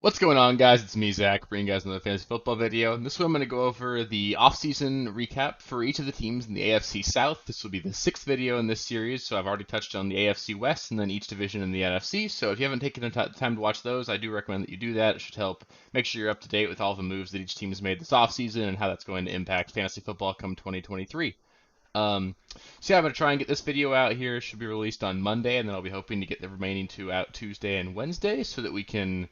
What's going on, guys? It's me, Zach, bringing you guys another fantasy football video. In this one, I'm going to go over the offseason recap for each of the teams in the AFC South. This will be the sixth video in this series, so I've already touched on the AFC West and then each division in the NFC. So if you haven't taken the time to watch those, I do recommend that you do that. It should help make sure you're up to date with all the moves that each team has made this offseason and how that's going to impact fantasy football come 2023. Um, so yeah, I'm gonna try and get this video out here. It should be released on Monday, and then I'll be hoping to get the remaining two out Tuesday and Wednesday, so that we can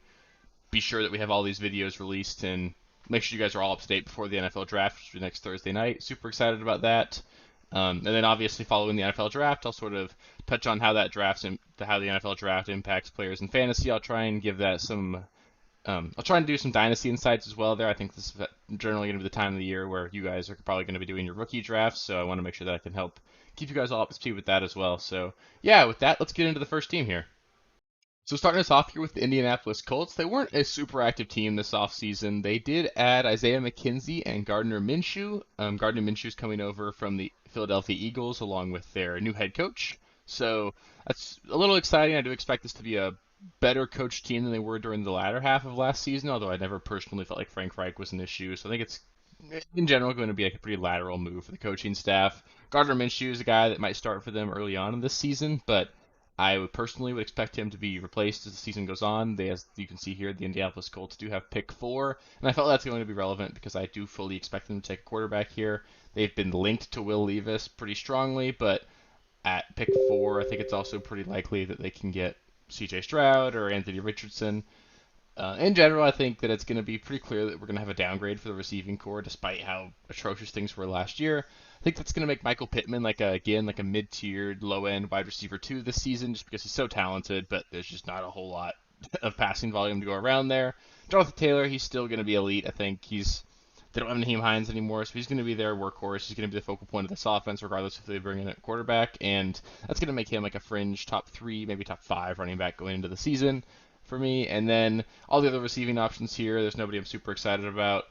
be sure that we have all these videos released and make sure you guys are all up to date before the NFL draft, which will be next Thursday night. Super excited about that. And then obviously following the NFL draft, I'll sort of touch on how that how the NFL draft impacts players in fantasy. I'll try and give that some. I'll try and do some dynasty insights as well there. I think this is generally going to be the time of the year where you guys are probably going to be doing your rookie drafts, so I want to make sure that I can help keep you guys all up to speed with that as well. So yeah, with that, let's get into the first team here. So starting us off here with the Indianapolis Colts, they weren't a super active team this offseason. They did add Isaiah McKenzie and Gardner Minshew. Gardner Minshew's coming over from the Philadelphia Eagles along with their new head coach. So that's a little exciting. I do expect this to be a better coached team than they were during the latter half of last season, although I never personally felt like Frank Reich was an issue. So I think it's in general going to be like a pretty lateral move for the coaching staff. Gardner Minshew is a guy that might start for them early on in this season, but I would personally would expect him to be replaced as the season goes on. As you can see here, the Indianapolis Colts do have pick 4, and I felt that's going to be relevant because I do fully expect them to take a quarterback here. They've been linked to Will Levis pretty strongly, but at pick 4, I think it's also pretty likely that they can get C.J. Stroud or Anthony Richardson. In general, I think that it's going to be pretty clear that we're going to have a downgrade for the receiving core, despite how atrocious things were last year. I think that's going to make Michael Pittman like a mid-tiered, low-end wide receiver 2 this season, just because he's so talented, but there's just not a whole lot of passing volume to go around there. Jonathan Taylor, he's still going to be elite. I think they don't have Naheem Hines anymore, so he's going to be their workhorse. He's going to be the focal point of this offense, regardless if they bring in a quarterback, and that's going to make him like a fringe top 3, maybe top 5 running back going into the season for me. And then all the other receiving options here, there's nobody I'm super excited about.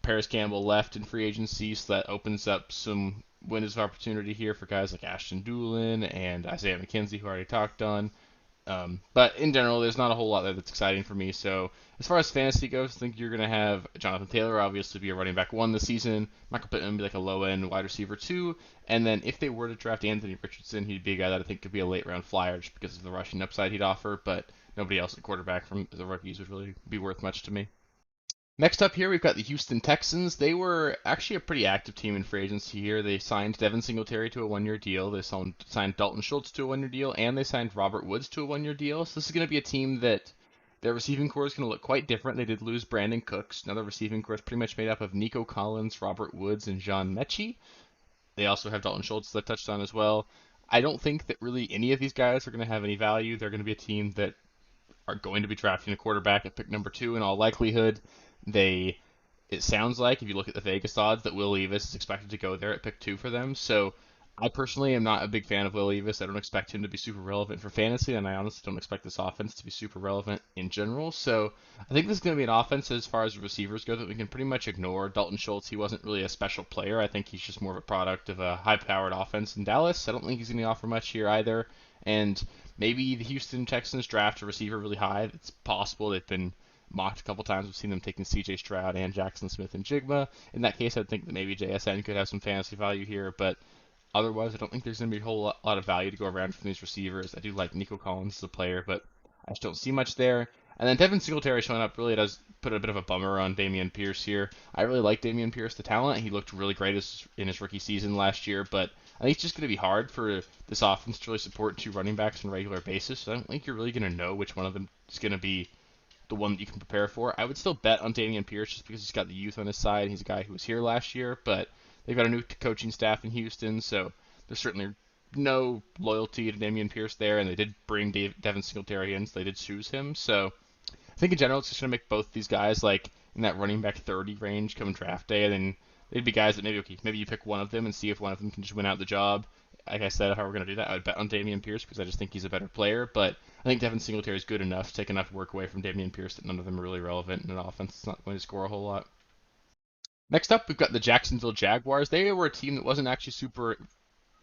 Paris Campbell left in free agency, so that opens up some windows of opportunity here for guys like Ashton Doolin and Isaiah McKenzie, who I already talked on. But in general, there's not a whole lot there that's exciting for me. So as far as fantasy goes, I think you're going to have Jonathan Taylor obviously be a running back 1 this season. Michael Pittman be like a low-end wide receiver 2. And then if they were to draft Anthony Richardson, he'd be a guy that I think could be a late-round flyer just because of the rushing upside he'd offer. But nobody else at quarterback from the rookies would really be worth much to me. Next up here, we've got the Houston Texans. They were actually a pretty active team in free agency here. They signed Devin Singletary to a 1-year deal. They signed Dalton Schultz to a 1-year deal, and they signed Robert Woods to a 1-year deal. So this is going to be a team that their receiving core is going to look quite different. They did lose Brandon Cooks. Now the receiving core is pretty much made up of Nico Collins, Robert Woods, and John Mechie. They also have Dalton Schultz that I touched on as well. I don't think that really any of these guys are going to have any value. They're going to be a team that are going to be drafting a quarterback at pick number 2 in all likelihood. They It sounds like if you look at the Vegas odds that Will Levis is expected to go there at pick 2 for them. So I personally am not a big fan of Will Levis. I don't expect him to be super relevant for fantasy, and I honestly don't expect this offense to be super relevant in general. So I think this is going to be an offense as far as receivers go that we can pretty much ignore. Dalton Schultz, he wasn't really a special player. I think he's just more of a product of a high-powered offense in Dallas. I don't think he's going to offer much here either. And maybe the Houston Texans draft a receiver really high. It's possible. They've been mocked a couple times. We've seen them taking C.J. Stroud and Jackson Smith and Jigma. In that case, I'd think that maybe JSN could have some fantasy value here, but otherwise, I don't think there's going to be a whole lot of value to go around from these receivers. I do like Nico Collins as a player, but I just don't see much there. And then Devin Singletary showing up really does put a bit of a bummer on Dameon Pierce here. I really like Dameon Pierce, the talent. He looked really great in his rookie season last year, but I think it's just going to be hard for this offense to really support 2 running backs on a regular basis. So I don't think you're really going to know which one of them is going to be the one that you can prepare for. I would still bet on Dameon Pierce just because he's got the youth on his side. He's a guy who was here last year, but they've got a new coaching staff in Houston, so there's certainly no loyalty to Dameon Pierce there, and they did bring Devin Singletary in, so they did choose him. So I think in general it's just going to make both these guys like in that running back 30 range come draft day, and then they'd be guys that maybe you pick one of them and see if one of them can just win out the job. Like I said, how we're going to do that, I would bet on Dameon Pierce because I just think he's a better player, but I think Devin Singletary is good enough to take enough work away from Dameon Pierce that none of them are really relevant in an offense that's not going to score a whole lot. Next up, we've got the Jacksonville Jaguars. They were a team that wasn't actually super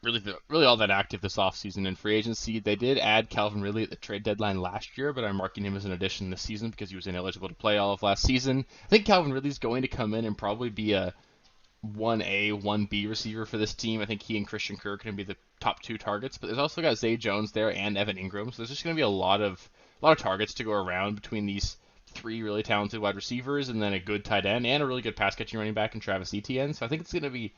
really all that active this offseason in free agency. They did add Calvin Ridley at the trade deadline last year, but I'm marking him as an addition this season because he was ineligible to play all of last season. I think Calvin Ridley's going to come in and probably be a 1A, 1B receiver for this team. I think he and Christian Kirk are going to be the top two targets, but there's also got Zay Jones there and Evan Ingram, so there's just going to be a lot of targets to go around between these three really talented wide receivers, and then a good tight end and a really good pass catching running back in Travis Etienne. So I think it's going to be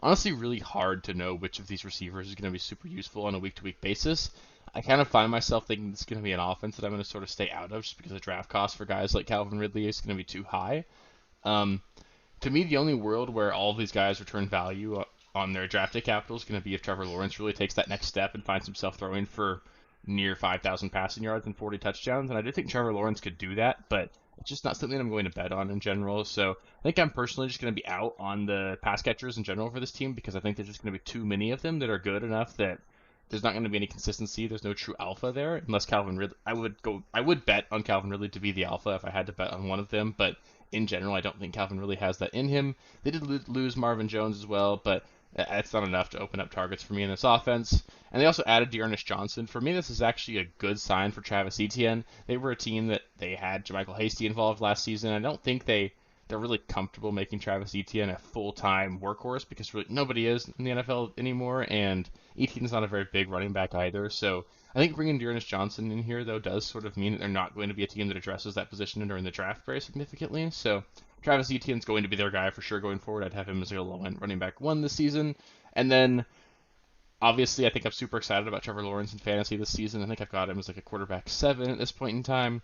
honestly really hard to know which of these receivers is going to be super useful on a week to week basis. I kind of find myself thinking it's going to be an offense that I'm going to sort of stay out of just because the draft cost for guys like Calvin Ridley is going to be too high. Um, to me, the only world where all of these guys return value on their drafted capital is going to be if Trevor Lawrence really takes that next step and finds himself throwing for near 5,000 passing yards and 40 touchdowns. And I do think Trevor Lawrence could do that, but it's just not something I'm going to bet on in general. So I think I'm personally just going to be out on the pass catchers in general for this team because I think there's just going to be too many of them that are good enough that there's not going to be any consistency. There's no true alpha there unless Calvin Ridley. I would bet on Calvin Ridley to be the alpha if I had to bet on one of them, but in general, I don't think Calvin really has that in him. They did lose Marvin Jones as well, but that's not enough to open up targets for me in this offense. And they also added Dearness Johnson. For me, this is actually a good sign for Travis Etienne. They were a team that they had JaMychal Hasty involved last season. I don't think they're really comfortable making Travis Etienne a full-time workhorse because really nobody is in the NFL anymore, and Etienne's not a very big running back either. So I think bringing Dearness Johnson in here, though, does sort of mean that they're not going to be a team that addresses that position during the draft very significantly. So Travis Etienne's going to be their guy for sure going forward. I'd have him as a low-end running back one this season. And then, obviously, I think I'm super excited about Trevor Lawrence in fantasy this season. I think I've got him as like a quarterback 7 at this point in time.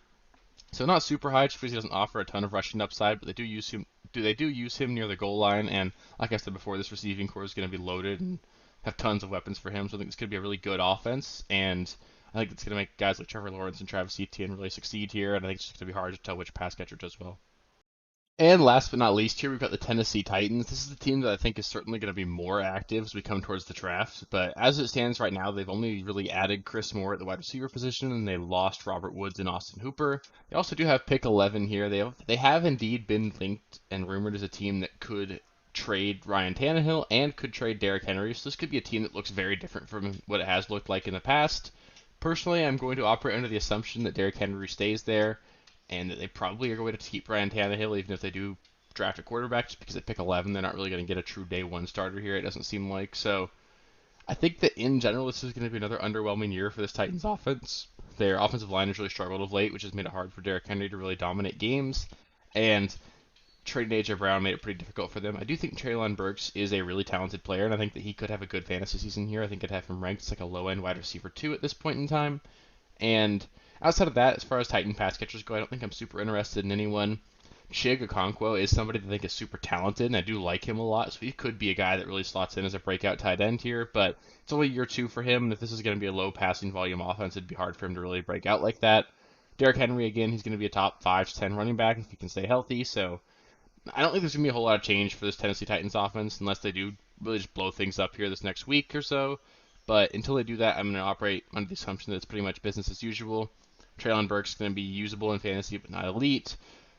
So not super high just because he doesn't offer a ton of rushing upside, but they do use him. They do use him near the goal line, and like I said before, this receiving core is going to be loaded and have tons of weapons for him. So I think it's going to be a really good offense, and I think it's going to make guys like Trevor Lawrence and Travis Etienne really succeed here. And I think it's just going to be hard to tell which pass catcher does well. And last but not least, here we've got the Tennessee Titans. This is the team that I think is certainly going to be more active as we come towards the draft. But as it stands right now, they've only really added Chris Moore at the wide receiver position, and they lost Robert Woods and Austin Hooper. They also do have pick 11 here. They have indeed been linked and rumored as a team that could trade Ryan Tannehill and could trade Derrick Henry. So this could be a team that looks very different from what it has looked like in the past. Personally, I'm going to operate under the assumption that Derrick Henry stays there, and that they probably are going to keep Ryan Tannehill even if they do draft a quarterback, just because at pick 11 they're not really going to get a true day one starter here, it doesn't seem like. So I think that in general this is going to be another underwhelming year for this Titans offense. Their offensive line has really struggled of late, which has made it hard for Derrick Henry to really dominate games, and trading A.J. Brown made it pretty difficult for them. I do think Treylon Burks is a really talented player, and I think that he could have a good fantasy season here. I think I'd have him ranked as like a low-end wide receiver 2 at this point in time. And outside of that, as far as Titan pass catchers go, I don't think I'm super interested in anyone. Chig Okonkwo is somebody that I think is super talented, and I do like him a lot, so he could be a guy that really slots in as a breakout tight end here, but it's only year 2 for him, and if this is going to be a low passing volume offense, it'd be hard for him to really break out like that. Derrick Henry, again, he's going to be a top 5 to 10 running back if he can stay healthy, so I don't think there's going to be a whole lot of change for this Tennessee Titans offense unless they do really just blow things up here this next week or so. But until they do that, I'm going to operate under the assumption that it's pretty much business as usual. Treylon Burks is going to be usable in fantasy, but not elite.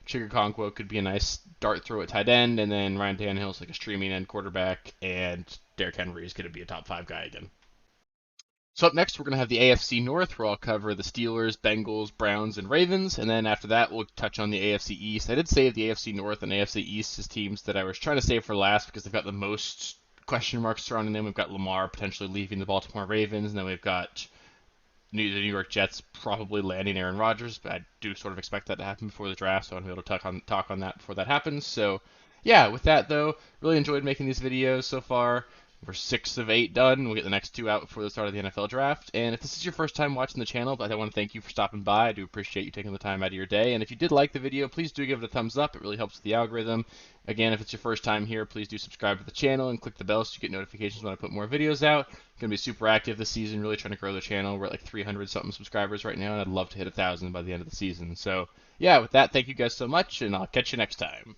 Chig Okonkwo could be a nice dart throw at tight end, and then Ryan Tannehill is like a streaming end quarterback, and Derrick Henry is going to be a top 5 guy again. So up next, we're going to have the AFC North, where I'll cover the Steelers, Bengals, Browns, and Ravens. And then after that, we'll touch on the AFC East. I did save the AFC North and AFC East as teams that I was trying to save for last because they've got the most question marks surrounding them. We've got Lamar potentially leaving the Baltimore Ravens, and then we've got the New York Jets probably landing Aaron Rodgers. But I do sort of expect that to happen before the draft, so I want to be able to talk on that before that happens. So yeah, with that though, really enjoyed making these videos so far. We're 6 of 8 done. We'll get the next 2 out before the start of the NFL draft. And if this is your first time watching the channel, I want to thank you for stopping by. I do appreciate you taking the time out of your day. And if you did like the video, please do give it a thumbs up. It really helps with the algorithm. Again, if it's your first time here, please do subscribe to the channel and click the bell so you get notifications when I put more videos out. I'm going to be super active this season, really trying to grow the channel. We're at like 300 something subscribers right now, and I'd love to hit 1,000 by the end of the season. So yeah, with that, thank you guys so much, and I'll catch you next time.